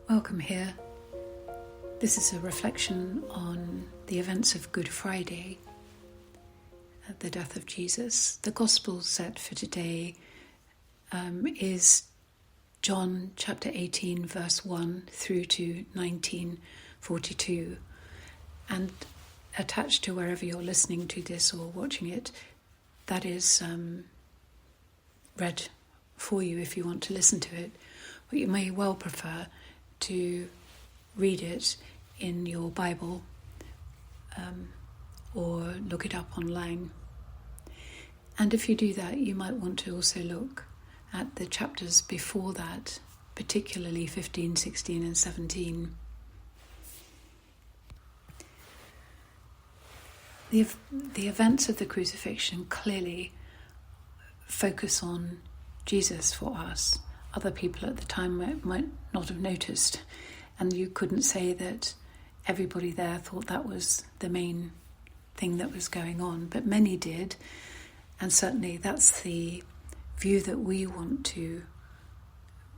Welcome here. This is a reflection on the events of Good Friday, the death of Jesus. The gospel set for today is John chapter 18, verse 1 through to 19:42. And attached to wherever you're listening to this or watching it, that is read for you if you want to listen to it. But you may well prefer to read it in your Bible or look it up online. And if you do that, you might want to also look at the chapters before that, particularly 15, 16 and 17. The events of the crucifixion clearly focus on Jesus for us. Other people at the time might not have noticed, and you couldn't say that everybody there thought that was the main thing that was going on, but many did, and certainly that's the view that we want to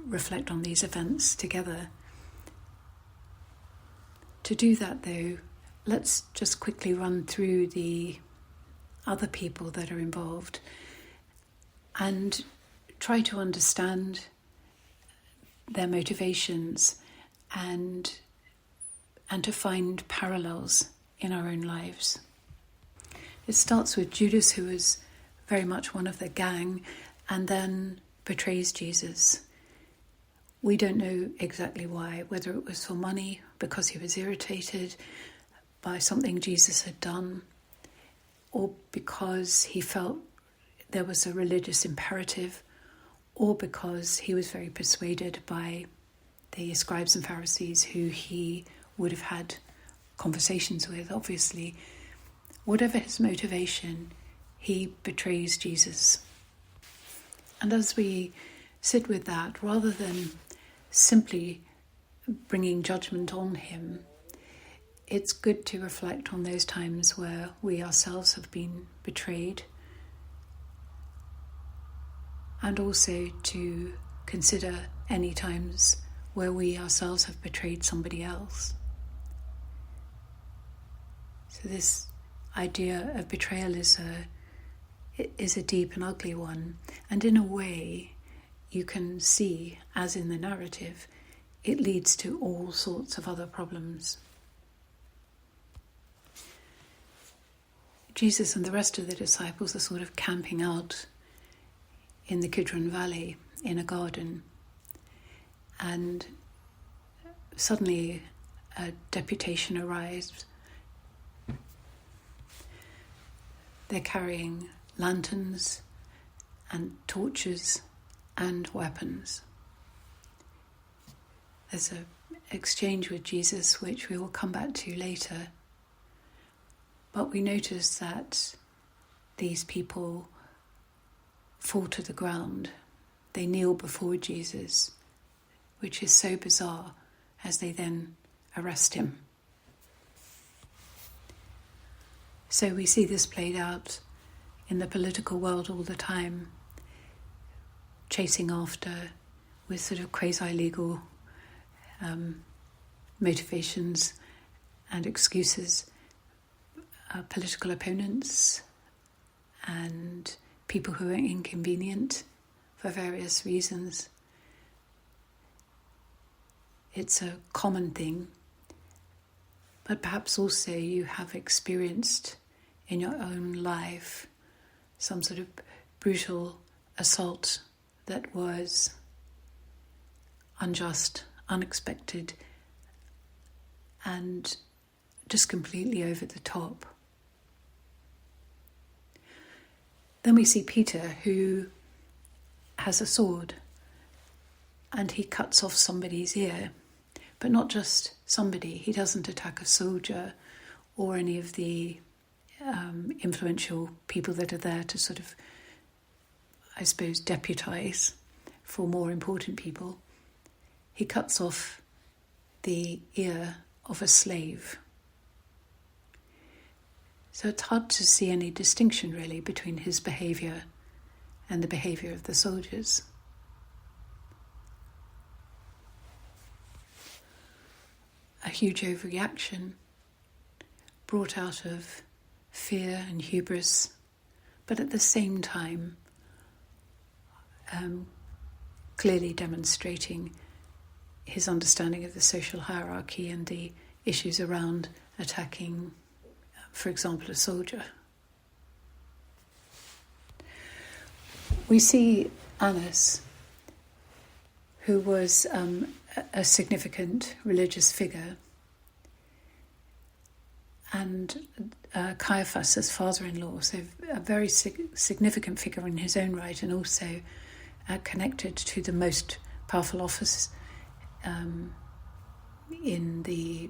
reflect on these events together. To do that, though, let's just quickly run through the other people that are involved and try to understand their motivations and to find parallels in our own lives. It starts with Judas, who was very much one of the gang and then betrays Jesus. We don't know exactly why, whether it was for money, because he was irritated by something Jesus had done, or because he felt there was a religious imperative, or because he was very persuaded by the scribes and Pharisees who he would have had conversations with, obviously. Whatever his motivation, he betrays Jesus. And as we sit with that, rather than simply bringing judgment on him, it's good to reflect on those times where we ourselves have been betrayed, and also to consider any times where we ourselves have betrayed somebody else. So this idea of betrayal is a deep and ugly one, and in a way you can see, as in the narrative, it leads to all sorts of other problems. Jesus and the rest of the disciples are sort of camping out in the Kidron Valley in a garden, and suddenly a deputation arrives. They're carrying lanterns and torches and weapons. There's an exchange with Jesus which we will come back to later, but we notice that these people fall to the ground. They kneel before Jesus, which is so bizarre, as they then arrest him. So we see this played out in the political world all the time, chasing after, with sort of quasi-legal motivations and excuses, political opponents and people who are inconvenient for various reasons. It's a common thing, but perhaps also you have experienced in your own life some sort of brutal assault that was unjust, unexpected, and just completely over the top. Then we see Peter, who has a sword, and he cuts off somebody's ear, but not just somebody. He doesn't attack a soldier or any of the influential people that are there to sort of, I suppose, deputise for more important people. He cuts off the ear of a slave. So it's hard to see any distinction really between his behaviour and the behaviour of the soldiers. a huge overreaction brought out of fear and hubris, but at the same time clearly demonstrating his understanding of the social hierarchy and the issues around attacking, for example, a soldier. We see Annas, who was a significant religious figure, and Caiaphas as father-in-law, so a very significant figure in his own right, and also connected to the most powerful office in the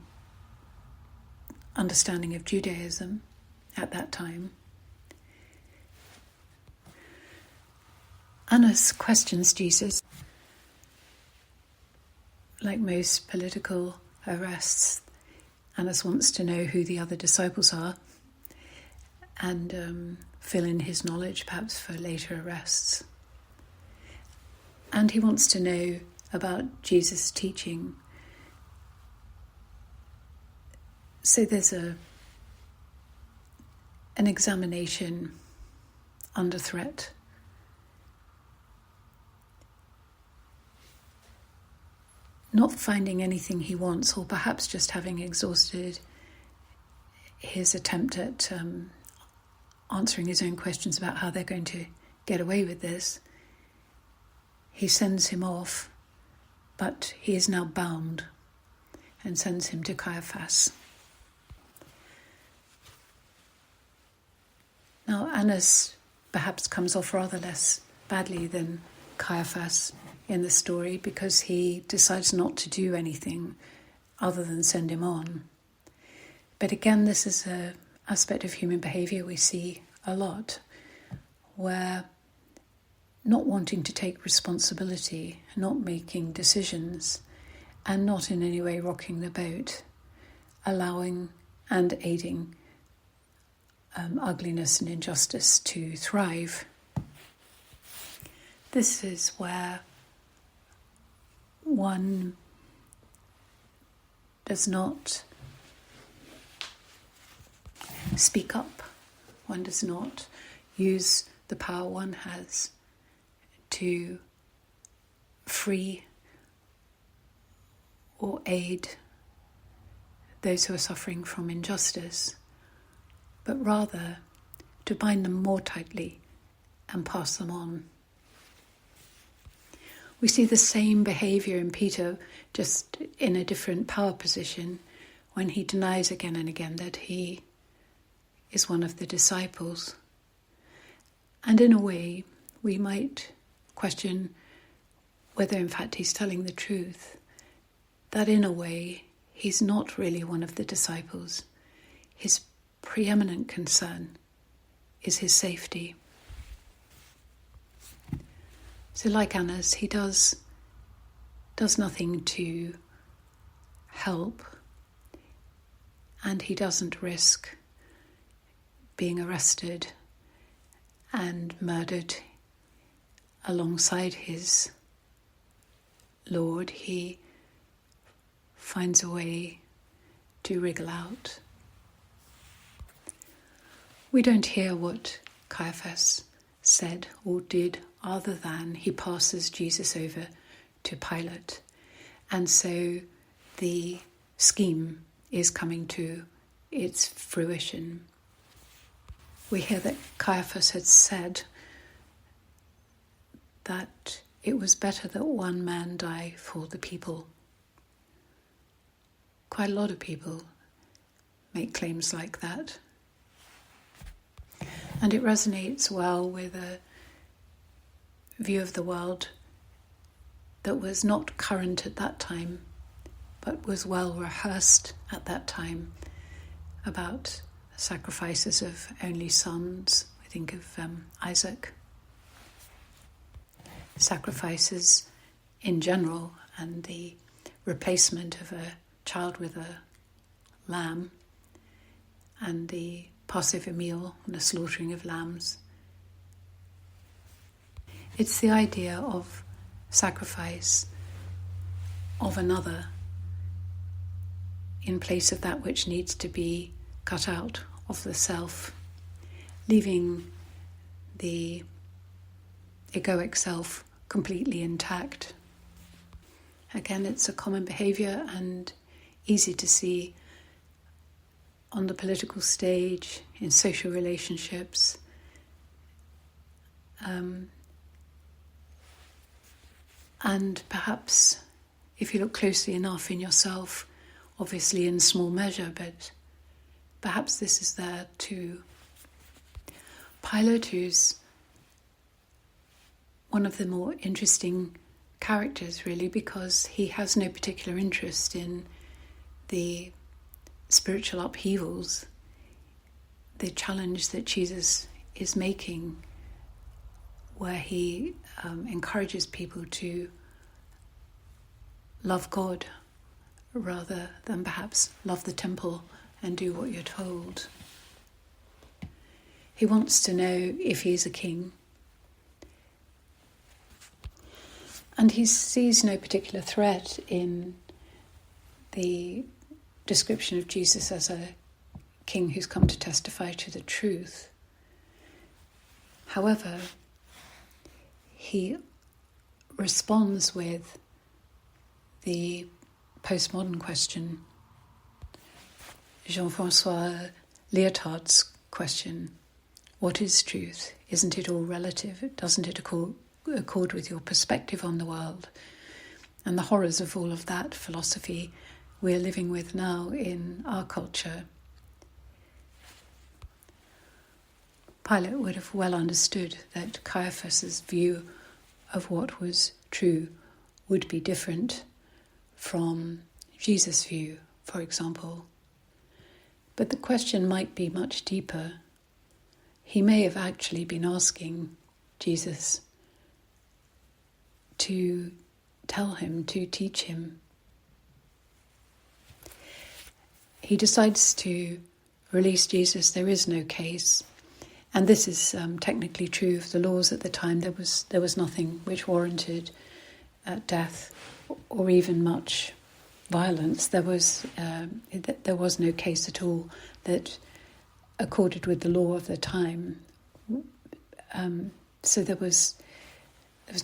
understanding of Judaism at that time. Annas questions Jesus. Like most political arrests, Annas wants to know who the other disciples are and fill in his knowledge, perhaps for later arrests. And he wants to know about Jesus' teaching. So there's an examination under threat. Not finding anything he wants, or perhaps just having exhausted his attempt at answering his own questions about how they're going to get away with this, he sends him off, but he is now bound and sends him to Caiaphas. Now, Annas perhaps comes off rather less badly than Caiaphas in the story, because he decides not to do anything other than send him on. But again, this is an aspect of human behaviour we see a lot, where not wanting to take responsibility, not making decisions, and not in any way rocking the boat, allowing and aiding ugliness and injustice to thrive. This is where one does not speak up. One does not use the power one has to free or aid those who are suffering from injustice, but rather to bind them more tightly and pass them on. We see the same behaviour in Peter, just in a different power position, when he denies again and again that he is one of the disciples. And in a way, we might question whether in fact he's telling the truth, that in a way he's not really one of the disciples. His preeminent concern is his safety. So like Annas, he does nothing to help, and he doesn't risk being arrested and murdered alongside his Lord. He finds a way to wriggle out. We don't hear what Caiaphas said or did, other than he passes Jesus over to Pilate. And so the scheme is coming to its fruition. We hear that Caiaphas had said that it was better that one man die for the people. Quite a lot of people make claims like that. And it resonates well with a view of the world that was not current at that time, but was well rehearsed at that time, about sacrifices of only sons. I think of Isaac. Sacrifices in general, and the replacement of a child with a lamb, and the Passover meal and the slaughtering of lambs. It's the idea of sacrifice of another in place of that which needs to be cut out of the self, leaving the egoic self completely intact. Again, it's a common behaviour and easy to see on the political stage, in social relationships, and perhaps if you look closely enough in yourself, obviously in small measure, but perhaps this is there too. Pilate, who's one of the more interesting characters really, because he has no particular interest in the spiritual upheavals, the challenge that Jesus is making, where he encourages people to love God rather than perhaps love the temple and do what you're told. He wants to know if he's a king. And he sees no particular threat in the description of Jesus as a king who's come to testify to the truth. However, he responds with the postmodern question, Jean-François Lyotard's question, what is truth? Isn't it all relative? Doesn't it accord with your perspective on the world? And the horrors of all of that philosophy we're living with now in our culture. Pilate would have well understood that Caiaphas's view of what was true would be different from Jesus' view, for example. But the question might be much deeper. He may have actually been asking Jesus to tell him, to teach him. He decides to release Jesus. There is no case. And this is technically true of the laws at the time. There was nothing which warranted death or even much violence. There was no case at all that accorded with the law of the time. So there was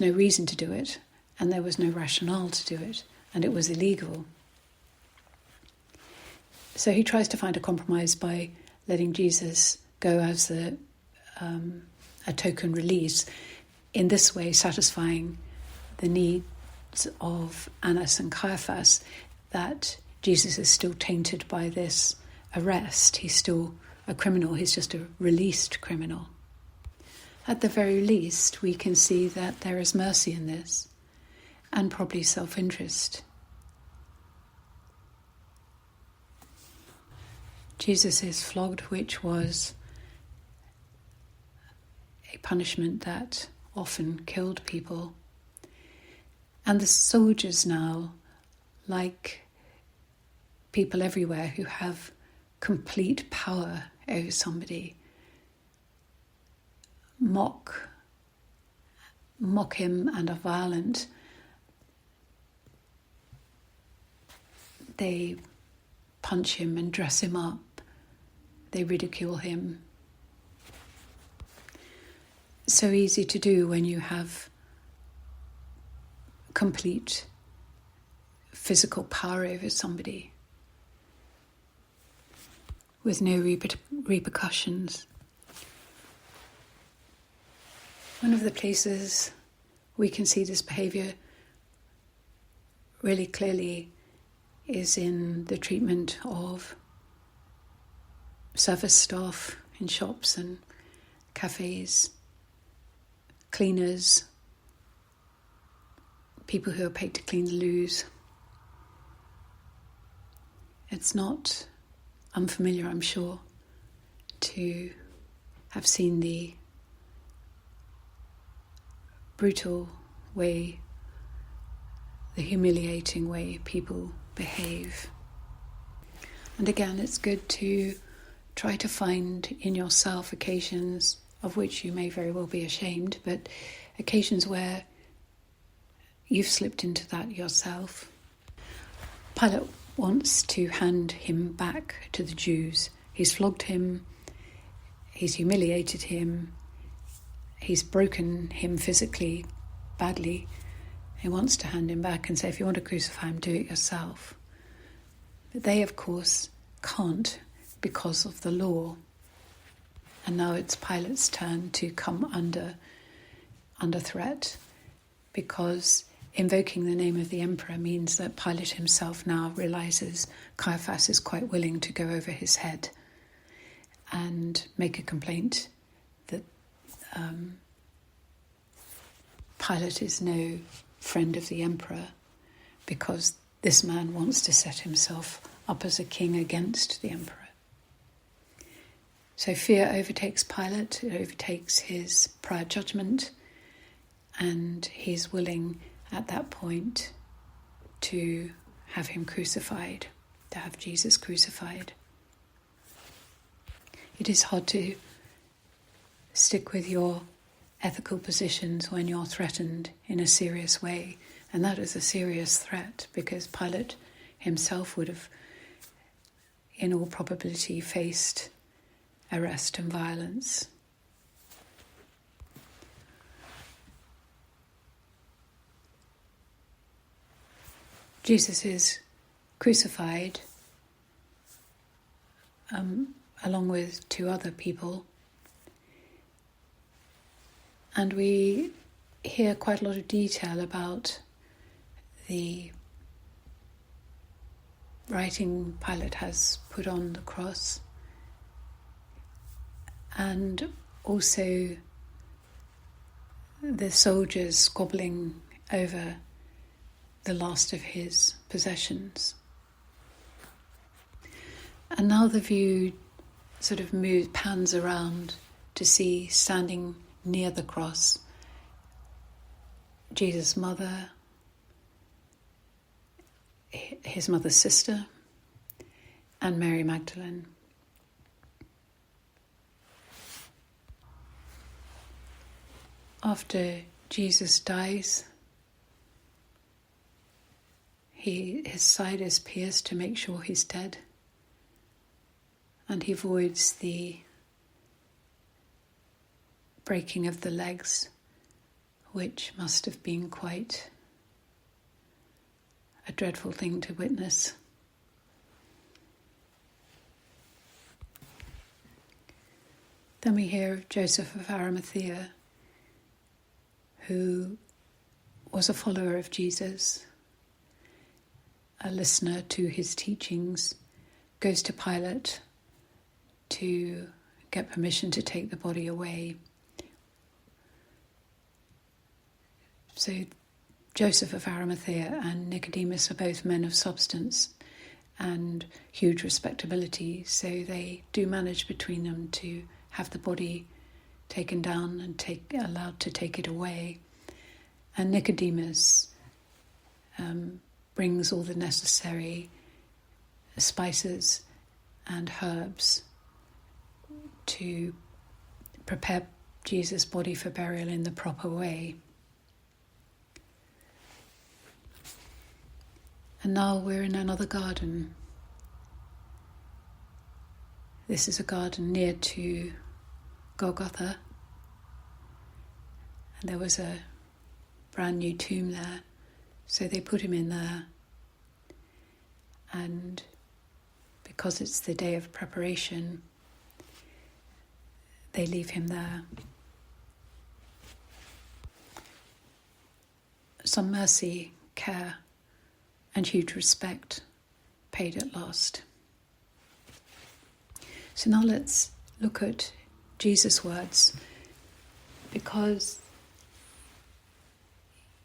no reason to do it, and there was no rationale to do it, and it was illegal. So he tries to find a compromise by letting Jesus go as a token release, in this way satisfying the needs of Annas and Caiaphas, that Jesus is still tainted by this arrest. He's still a criminal, he's just a released criminal. At the very least, we can see that there is mercy in this, and probably self-interest. Jesus is flogged, which was a punishment that often killed people. And the soldiers now, like people everywhere who have complete power over somebody, mock him and are violent. They punch him and dress him up. They ridicule him. So easy to do when you have complete physical power over somebody with no repercussions. One of the places we can see this behaviour really clearly is in the treatment of service staff in shops and cafes, cleaners, people who are paid to clean the loos. It's not unfamiliar, I'm sure, to have seen the brutal way, the humiliating way people behave. And again, it's good to try to find in yourself occasions of which you may very well be ashamed, but occasions where you've slipped into that yourself. Pilate wants to hand him back to the Jews. He's flogged him, he's humiliated him, he's broken him physically badly. He wants to hand him back and say, if you want to crucify him, do it yourself. But they, of course, can't because of the law. And now it's Pilate's turn to come under threat, because invoking the name of the emperor means that Pilate himself now realises Caiaphas is quite willing to go over his head and make a complaint that Pilate is no friend of the emperor, because this man wants to set himself up as a king against the emperor. So fear overtakes Pilate, it overtakes his prior judgment, and he's willing at that point to have him crucified, to have Jesus crucified. It is hard to stick with your ethical positions when you're threatened in a serious way, and that is a serious threat, because Pilate himself would have, in all probability, faced arrest and violence. Jesus is crucified along with two other people, and we hear quite a lot of detail about the writing Pilate has put on the cross, and also the soldiers squabbling over the last of his possessions. And now the view sort of pans around to see, standing near the cross, Jesus' mother, his mother's sister, and Mary Magdalene. After Jesus dies, his side is pierced to make sure he's dead, and he avoids the breaking of the legs, which must have been quite a dreadful thing to witness. Then we hear of Joseph of Arimathea, who was a follower of Jesus, a listener to his teachings, goes to Pilate to get permission to take the body away. So Joseph of Arimathea and Nicodemus are both men of substance and huge respectability, so they do manage between them to have the body taken down and allowed to take it away. And Nicodemus brings all the necessary spices and herbs to prepare Jesus' body for burial in the proper way. And now we're in another garden. This is a garden near to Golgotha, and there was a brand new tomb there, so they put him in there, and because it's the day of preparation, they leave him there. Some mercy, care, and huge respect paid at last. So now let's look at Jesus' words, because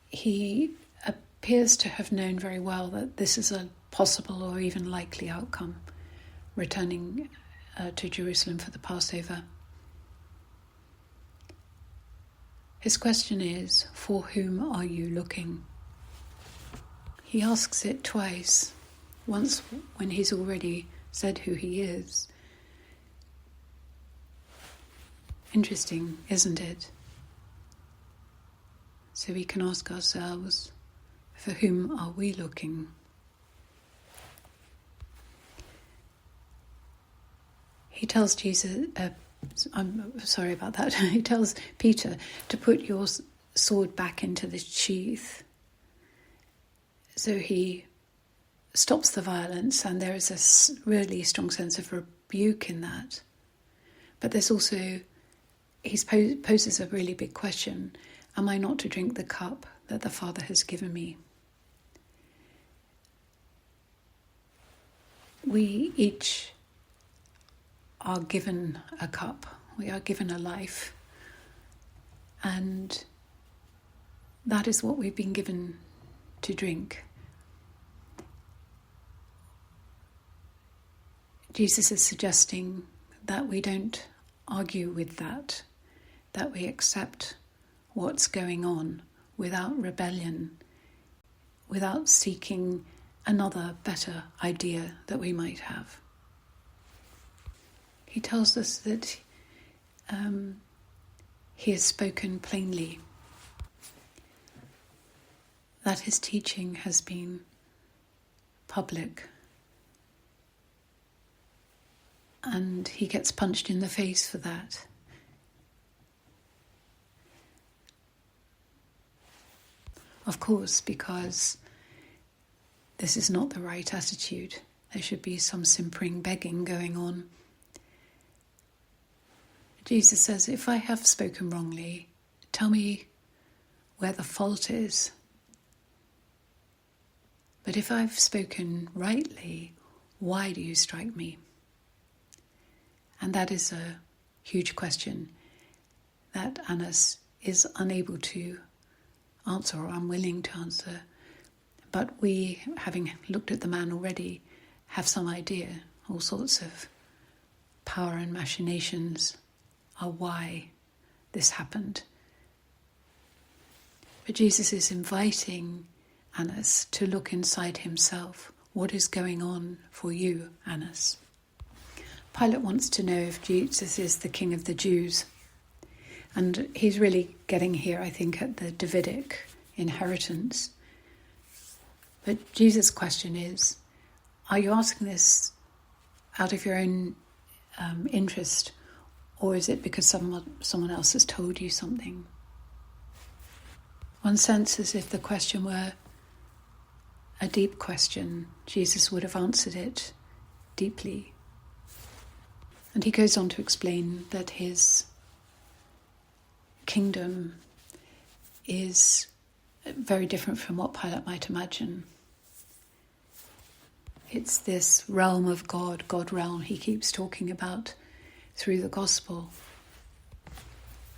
he appears to have known very well that this is a possible or even likely outcome, returning to Jerusalem for the Passover. His question is, for whom are you looking? He asks it twice, once when he's already said who he is. Interesting, isn't it? So we can ask ourselves, for whom are we looking? he tells Jesus, I'm sorry about that, he tells Peter to put your sword back into the sheath. So he stops the violence, and there is a really strong sense of rebuke in that. But there's also, he poses a really big question: am I not to drink the cup that the Father has given me? We each are given a cup, we are given a life, and that is what we've been given to drink. Jesus is suggesting that we don't argue with that we accept what's going on without rebellion, without seeking another better idea that we might have. He tells us that he has spoken plainly, that his teaching has been public, and he gets punched in the face for that. Of course, because this is not the right attitude. There should be some simpering, begging going on. Jesus says, if I have spoken wrongly, tell me where the fault is. But if I've spoken rightly, why do you strike me? And that is a huge question that Annas is unable to answer, or unwilling to answer. But we, having looked at the man already, have some idea. All sorts of power and machinations are why this happened. But Jesus is inviting Annas to look inside himself. What is going on for you, Annas? Pilate wants to know if Jesus is the King of the Jews. And he's really getting here, I think, at the Davidic inheritance. But Jesus' question is, are you asking this out of your own interest, or is it because someone else has told you something? One sense as if the question were a deep question, Jesus would have answered it deeply. And he goes on to explain that his kingdom is very different from what Pilate might imagine. It's this realm of God realm he keeps talking about through the gospel.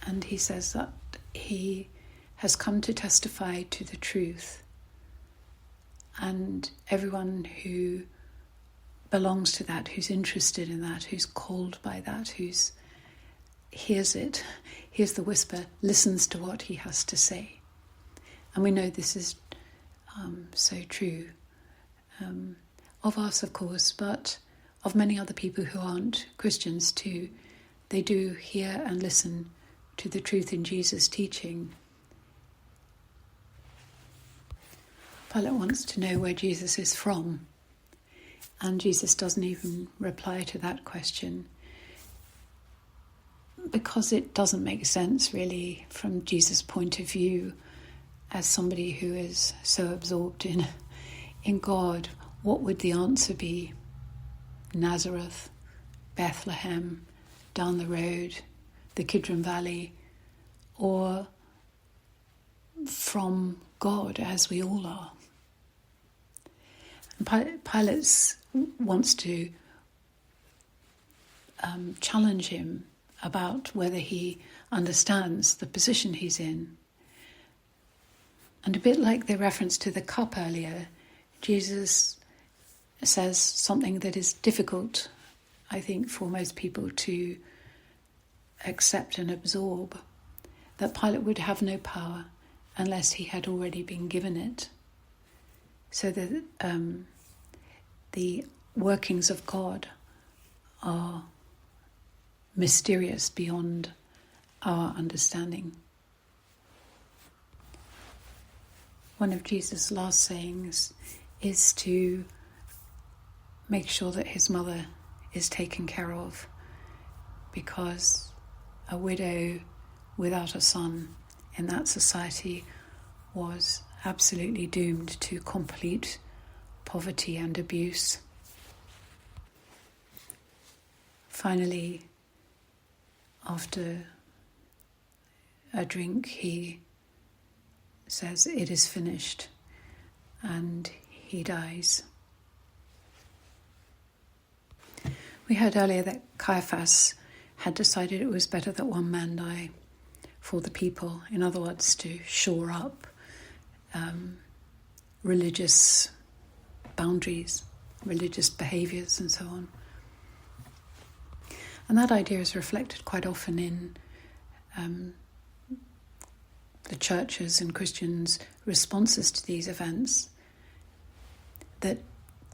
And he says that he has come to testify to the truth. And everyone who belongs to that, who's interested in that, who's called by that, who's hears it, hears the whisper, listens to what he has to say. And we know this is so true of us, of course, but of many other people who aren't Christians too. They do hear and listen to the truth in Jesus' teaching. Pilate wants to know where Jesus is from, and Jesus doesn't even reply to that question, because it doesn't make sense really from Jesus' point of view as somebody who is so absorbed in God. What would the answer be? Nazareth, Bethlehem, down the road, the Kidron Valley, or from God, as we all are. And Pilate wants to challenge him about whether he understands the position he's in. And a bit like the reference to the cup earlier, Jesus says something that is difficult, I think, for most people to accept and absorb, that Pilate would have no power unless he had already been given it. So that the workings of God are mysterious beyond our understanding. One of Jesus' last sayings is to make sure that his mother is taken care of, because a widow without a son in that society was absolutely doomed to complete poverty and abuse. Finally, after a drink, he says, "It is finished," and he dies. We heard earlier that Caiaphas had decided it was better that one man die for the people, in other words, to shore up religious boundaries, religious behaviours and so on. And that idea is reflected quite often in the churches and Christians' responses to these events, that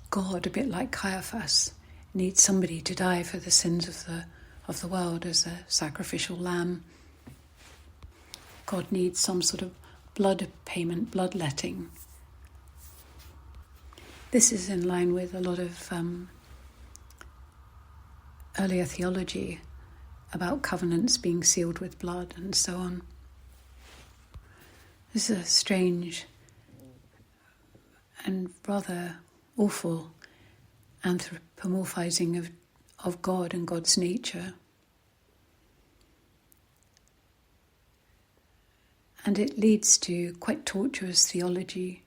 God, a bit like Caiaphas, needs somebody to die for the sins of the world as a sacrificial lamb. God needs some sort of blood payment, bloodletting. This is in line with a lot of earlier theology about covenants being sealed with blood and so on. This is a strange and rather awful anthropomorphizing of God and God's nature. And it leads to quite tortuous theology.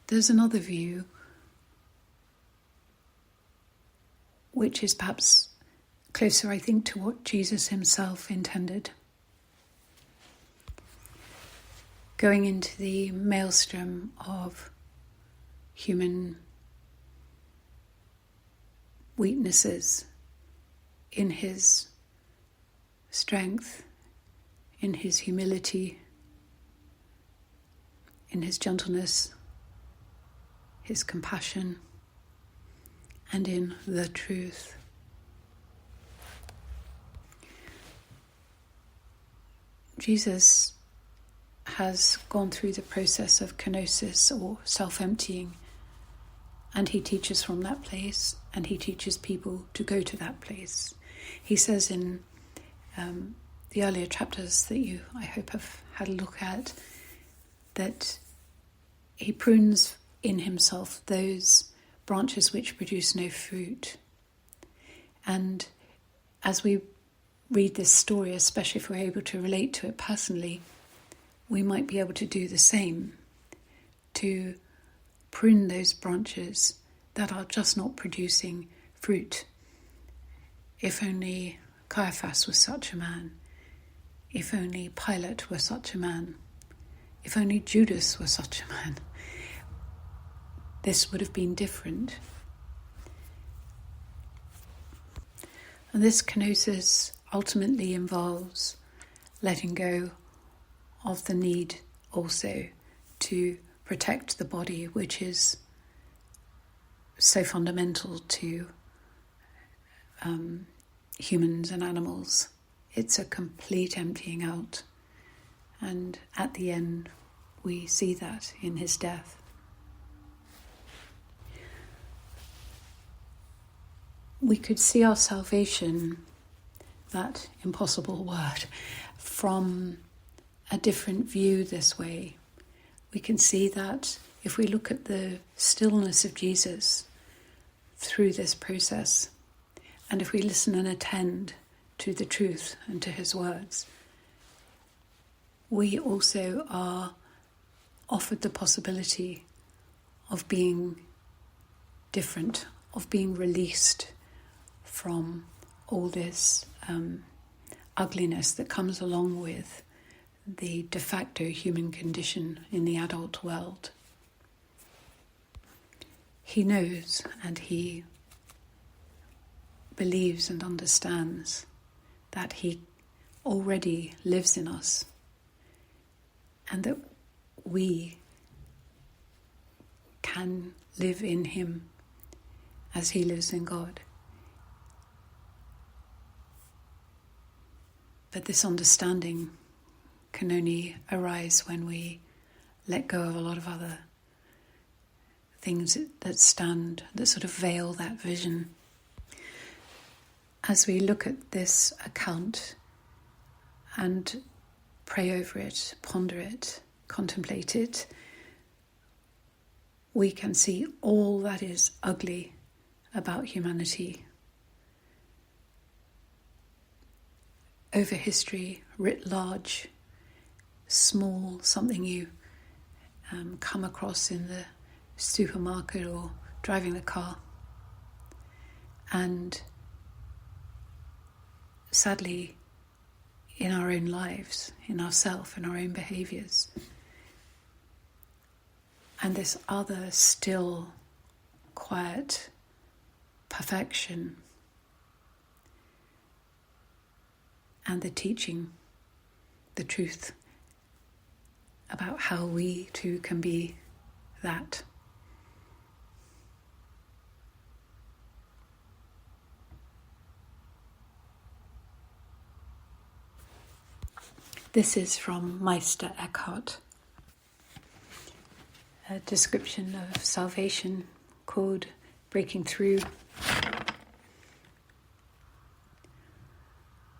There's another view which is perhaps closer, I think, to what Jesus himself intended. Going into the maelstrom of human weaknesses in his strength, in his humility, in his gentleness, his compassion, and in the truth. Jesus has gone through the process of kenosis, or self-emptying, and he teaches from that place, and he teaches people to go to that place. He says in the earlier chapters that you, I hope, have had a look at, that he prunes in himself those branches which produce no fruit. And as we read this story, especially if we're able to relate to it personally, we might be able to do the same, to prune those branches that are just not producing fruit. If only Caiaphas was such a man, if only Pilate were such a man, if only Judas were such a man, this would have been different. And this kenosis ultimately involves letting go of the need also to protect the body, which is so fundamental to humans and animals. It's a complete emptying out, and at the end we see that in his death. We could see our salvation, that impossible word, from a different view this way. We can see that if we look at the stillness of Jesus through this process, and if we listen and attend to the truth and to his words, we also are offered the possibility of being different, of being released from all this ugliness that comes along with the de facto human condition in the adult world. He knows and he believes and understands that he already lives in us, and that we can live in him as he lives in God. But this understanding can only arise when we let go of a lot of other things that stand, that sort of veil that vision. As we look at this account and pray over it, ponder it, contemplate it, we can see all that is ugly about humanity. Over history, writ large, small, something you come across in the supermarket or driving the car. And sadly, in our own lives, in ourselves, in our own behaviours. And this other still, quiet perfection, and the teaching, the truth about how we too can be that. This is from Meister Eckhart, a description of salvation called breaking through.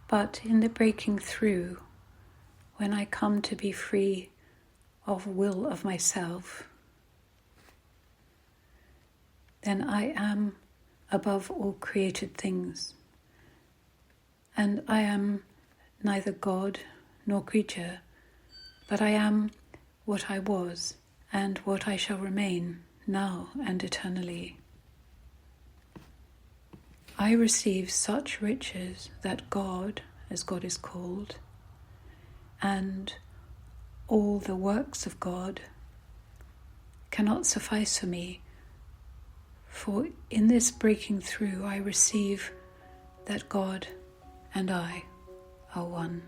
But in the breaking through, when I come to be free of will of myself, then I am above all created things, and I am neither God nor creature, but I am what I was and what I shall remain now and eternally. I receive such riches that God, as God is called, and all the works of God cannot suffice for me, for in this breaking through I receive that God and I are one.